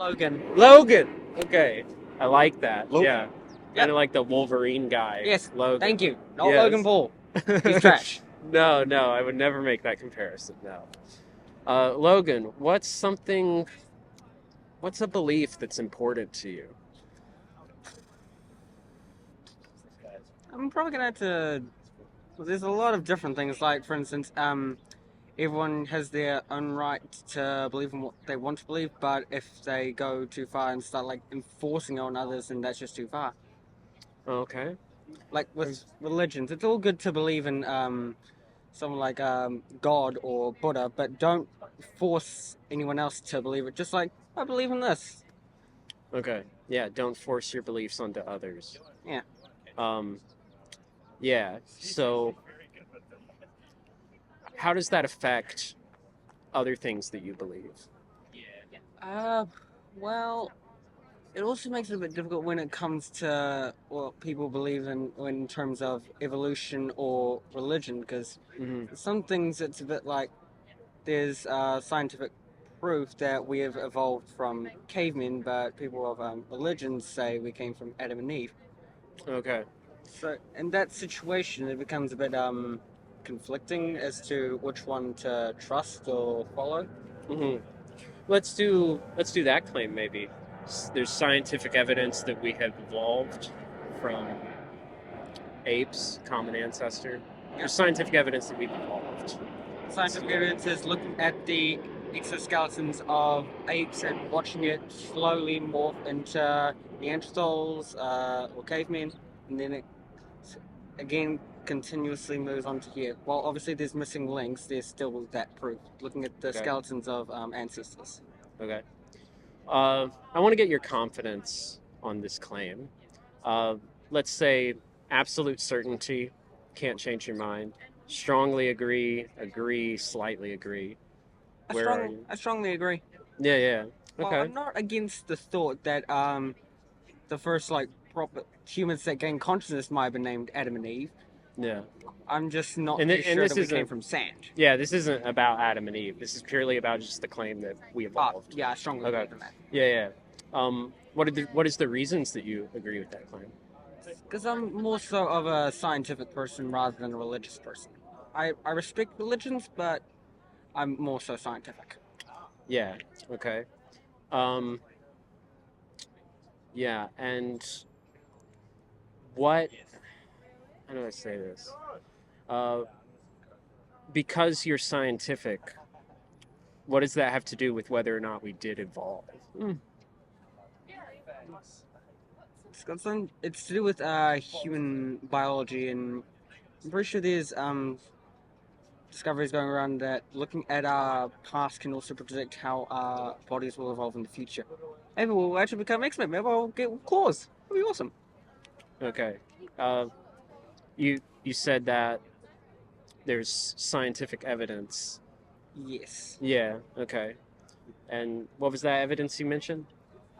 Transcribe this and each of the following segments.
Logan. Logan. Okay, I like that. Logan. Yeah, kind Yep. of like the Wolverine guy. Yes. Logan. Thank you. Not Logan Yes. Paul. He's trash. No, no, I would never make that comparison. No. Logan, what's a belief that's important to you? I'm probably gonna have to. Well, there's a lot of different things. Like, for instance, everyone has their own right to believe in what they want to believe, but if they go too far and start like enforcing on others, then that's just too far. Okay. Like with religions, it's all good to believe in someone like God or Buddha, but don't force anyone else to believe it. Just like I believe in this. Okay. Yeah, don't force your beliefs onto others. Yeah. Um, yeah. So, how does that affect other things that you believe? Uh, well, it also makes it a bit difficult when it comes to what people believe in terms of evolution or religion, because Hmm. some things it's a bit like there's scientific proof that we have evolved from cavemen, but people of religions say we came from Adam and Eve. Okay. So in that situation, it becomes a bit conflicting as to which one to trust or follow. Hmm. Let's do that claim maybe. There's scientific evidence that we have evolved from apes, common ancestor. Yeah. There's scientific evidence that we've evolved. Scientific evidence is looking at the exoskeletons of apes and watching it slowly morph into Neanderthals or cavemen, and then it again continuously moves on to here. While obviously there's missing links, there's still that proof. Looking at the Okay. skeletons of ancestors. Okay. I want to get your confidence on this claim. Uh, let's say absolute certainty, can't change your mind. Strongly agree, agree, slightly agree. Where are you? I strongly agree. Yeah, yeah. Well, Okay. I'm not against the thought that the first like proper humans that gained consciousness might have been named Adam and Eve. Yeah. I'm just not And too th- and sure this that we came isn't. from sand. Yeah, this isn't about Adam and Eve. This is purely about just the claim that we evolved. Yeah, I strongly Okay. believe in that. Yeah, yeah. What is the reasons that you agree with that claim? Because I'm more so of a scientific person rather than a religious person. I respect religions, but I'm more so scientific. Yeah. Okay. Um, yeah, and what? How do I say this? Uh, because you're scientific, what does that have to do with whether or not we did evolve? Mm. It's to do with human biology, and I'm pretty sure there's discoveries going around that looking at our past can also predict how our bodies will evolve in the future. Maybe we'll actually become X-Men. Maybe I'll get claws. That'd be awesome. Okay. Uh, you said that there's scientific evidence. Yes. Yeah. Okay. And what was that evidence you mentioned?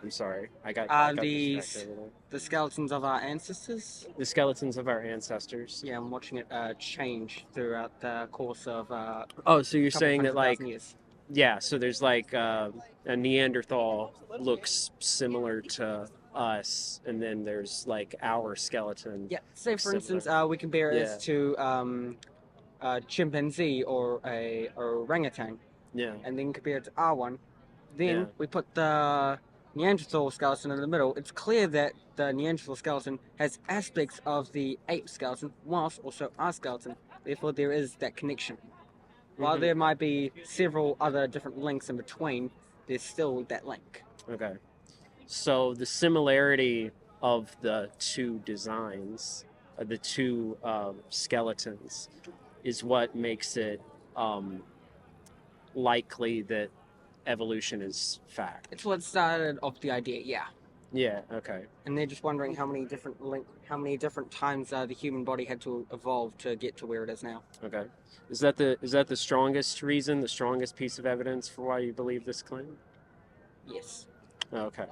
I'm sorry, I got The distracted a little. the skeletons of our ancestors. The skeletons of our ancestors. Yeah, I'm watching it change throughout the course of Oh, so you're couple saying that hundred thousand like years. yeah, so there's like a Neanderthal looks similar to us, and then there's like our skeleton Yeah, say looks for similar. instance, we compare Yeah, it to a chimpanzee or a orangutan, yeah, and then compare it to our one. yeah. Then we put the Neanderthal skeleton in the middle. It's clear that the Neanderthal skeleton has aspects of the ape skeleton, whilst also our skeleton. Therefore, there is that connection. While Hmm. there might be several other different links in between, there's still that link. Okay. So the similarity of the two designs, the two skeletons, is what makes it um, likely that evolution is fact. It's what started off the idea, yeah. Yeah. Okay. And they're just wondering how many different times the human body had to evolve to get to where it is now. Okay. Is that the strongest reason, the strongest piece of evidence for why you believe this claim? Yes. Okay.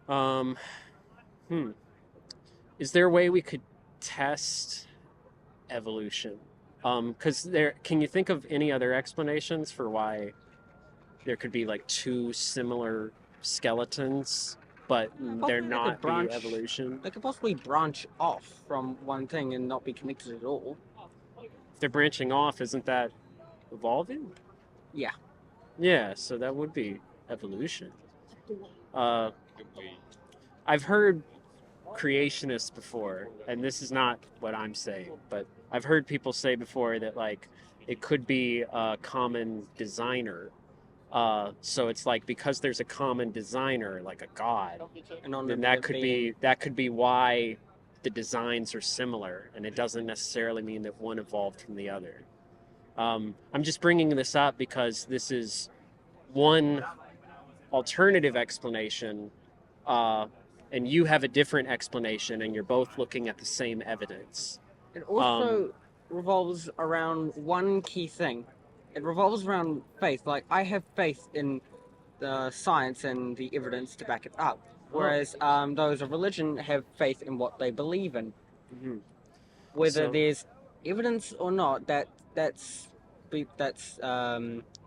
Um, hmm. Is there a way we could test evolution? Because there, can you think of any other explanations for why there could be like two similar skeletons, but they're Possibly they not could be branch. evolution. They could possibly branch off from one thing and not be connected at all. If they're branching off, isn't that evolving? Yeah. Yeah, so that would be evolution. Uh, I've heard creationists before, and this is not what I'm saying, but I've heard people say before that like it could be a common designer. So it's like because there's a common designer, like a god, And on then that could be why the designs are similar, and it doesn't necessarily mean that one evolved from the other. I'm just bringing this up because this is one alternative explanation, uh, and you have a different explanation, and you're both looking at the same evidence. It also revolves around one key thing. It revolves around faith. Like, I have faith in the science and the evidence to back it up. Whereas those of religion have faith in what they believe in. Mhm. Whether So- there's evidence or not, that's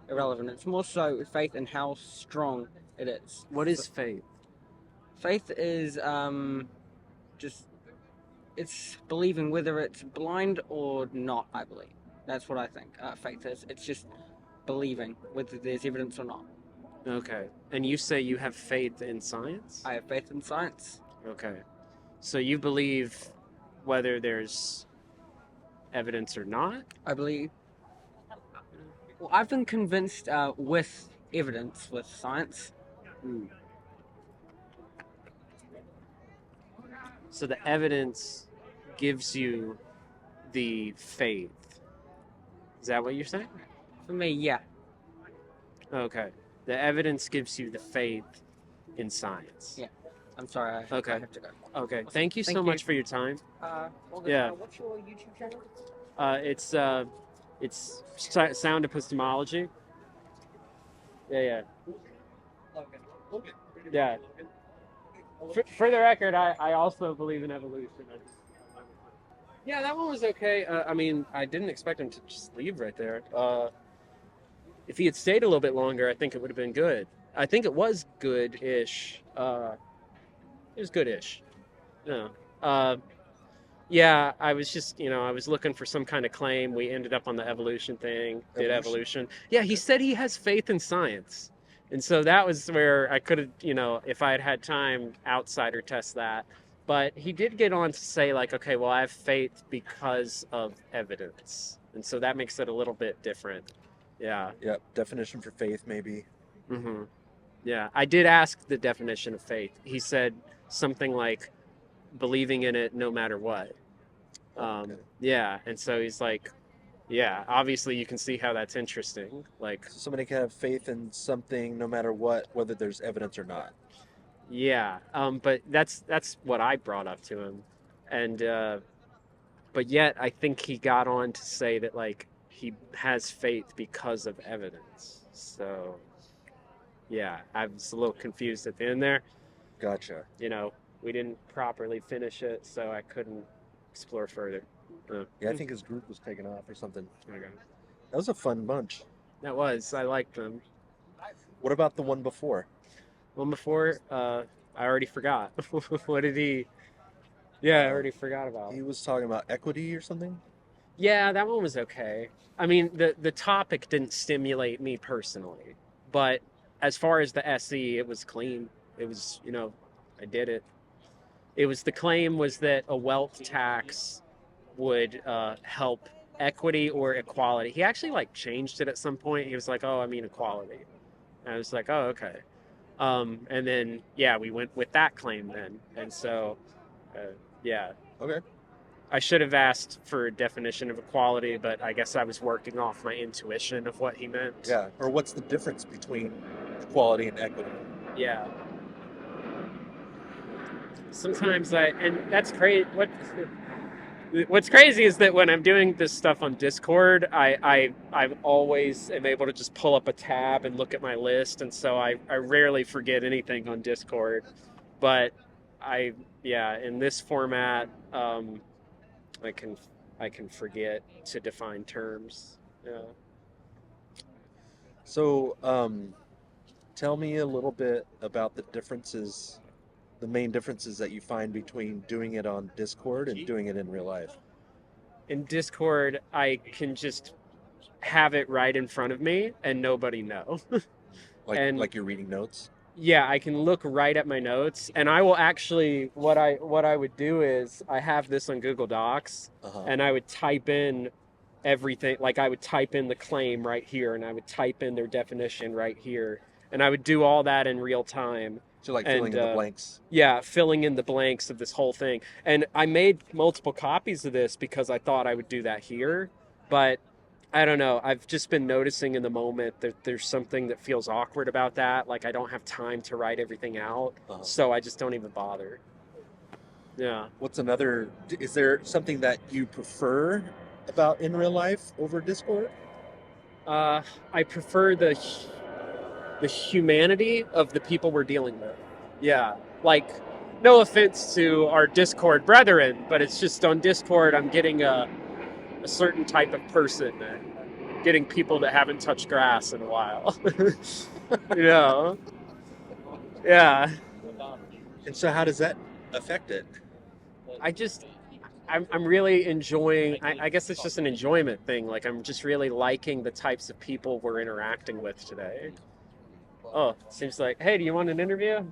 irrelevant. It's more so faith in how strong it is. What is faith? Faith is just it's believing whether it's blind or not. I believe that's what I think. Faith is. It's just believing whether there's evidence or not. Okay. And you say you have faith in science? I have faith in science. Okay. So you believe whether there's evidence or not? I believe. Well, I've been convinced with evidence, with science. Hmm. So the evidence gives you the faith. Is that what you're saying? For me, yeah. Okay. The evidence gives you the faith in science. Yeah. I'm sorry. Okay. I have to go. Okay. Thank you so Thank you. much for your time. Logan, Yeah. What's your YouTube channel? It's sound epistemology. Yeah. Logan. Yeah. For the record, I also believe in evolution. Yeah, that one was okay. I mean, I didn't expect him to just leave right there. If he had stayed a little bit longer, I think it would have been good. I think it was good-ish. It was good-ish. Yeah. Yeah, I was just, I was looking for some kind of claim. We ended up on the evolution thing, did evolution. Yeah, he said he has faith in science. And so that was where I could have, if I had had time, outsider test that. But he did get on to say, like, okay, well, I have faith because of evidence. And so that makes it a little bit different. Yeah. Yep. Definition for faith, maybe. Mm-hmm. Yeah. I did ask the definition of faith. He said something like believing in it no matter what. Okay. Yeah. And so he's like, yeah, obviously you can see how that's interesting. Like, So somebody can have faith in something no matter what, whether there's evidence or not. yeah. But that's what I brought up to him. And, but yet I think he got on to say that, like, he has faith because of evidence. So, yeah, I was a little confused at the end there. Gotcha. We didn't properly finish it, so I couldn't explore further. Yeah, I think his group was taken off or something. Okay. That was a fun bunch. I liked them. What about the one before? One before, I already forgot. What did he? Yeah, I already forgot about. He was talking about equity or something? Yeah, that one was okay. I mean, the topic didn't stimulate me personally, but as far as the SE, it was clean. It was, I did it. The claim was that a wealth tax would help equity or equality. He actually changed it at some point. He was like, "Oh, I mean equality." And I was like, "Oh, okay." And then we went with that claim then, and so yeah. Okay. I should have asked for a definition of equality, but I guess I was working off my intuition of what he meant. Yeah. Or what's the difference between equality and equity? Yeah. Sometimes and that's crazy. What's crazy is that when I'm doing this stuff on Discord, I always am able to just pull up a tab and look at my list, and so I rarely forget anything on Discord. But in this format, I can forget to define terms. Yeah. So, Tell me a little bit about the main differences that you find between doing it on Discord and doing it in real life. In Discord, I can just have it right in front of me and nobody know. And Like you're reading notes. yeah, I can look right at my notes, and I will actually what I would do is I have this on Google Docs, Uh-huh. and I would type in everything. Like I would type in the claim right here, and I would type in their definition right here, and I would do all that in real time. So like And filling in the blanks. yeah, filling in the blanks of this whole thing. And I made multiple copies of this because I thought I would do that here, but I don't know. I've just been noticing in the moment that there's something that feels awkward about that. Like I don't have time to write everything out, so I just don't even bother. Yeah. Is there something that you prefer about in real life over Discord? I prefer the humanity of the people we're dealing with. Yeah. Like, no offense to our Discord brethren, but it's just on Discord I'm getting a certain type of person, getting people that haven't touched grass in a while. You know? Yeah. And so how does that affect it? I'm really enjoying, I guess it's just an enjoyment thing. Like, I'm just really liking the types of people we're interacting with today. Oh, seems like, hey, do you want an interview?